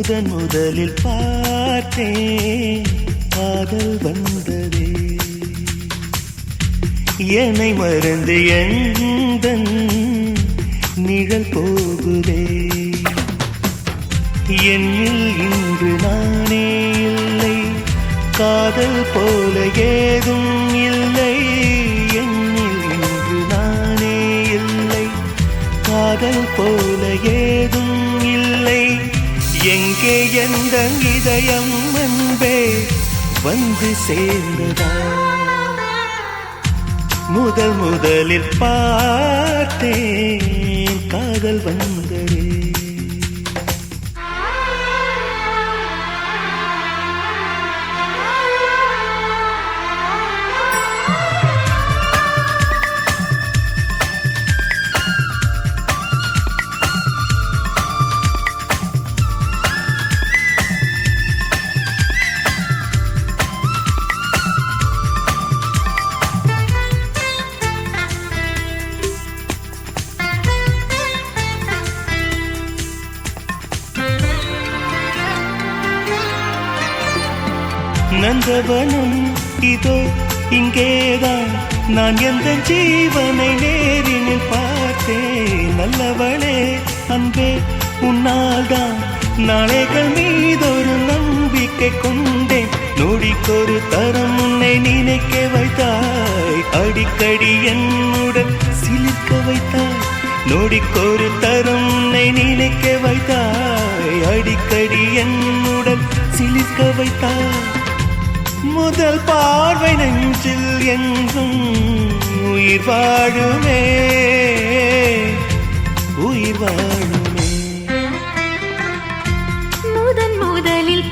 முதலில் பார்த்தேன் காதல் வந்ததே என்னை மறந்து எந்தன் நிழல் போகுதே என்னில் இன்று நானே இல்லை காதல் போல ஏதும் இல்லை என்னில் இன்று நானே இல்லை காதல் போல ஏதும் இல்லை எங்கே எந்த இதயம் அன்பே வந்து சேர்ந்ததா முதலில் பார்த்தேன் காதல் வந்ததே நந்தவனம் இதோ இங்கேதான் நான் எந்த ஜீவனை நேரினில் பார்த்தேன் நல்லவளே அன்பே உன்னால்தான் நாளைகள் மீதொரு நம்பிக்கை கொண்டேன் நொடிக்கொரு தரம் உன்னை நினைக்க வைத்தாய் அடிக்கடி என்னுடன் சிலிர்க்க வைத்தாய் நொடிக்கொரு தரம் உன்னை நினைக்க வைத்தாய் அடிக்கடி என்னுடன் சிலிர்க்க வைத்தாய் முதல் பார்வை நெஞ்சில் என்றும் உயிர் வாழுமே உயிர் வாழுமே முதலில்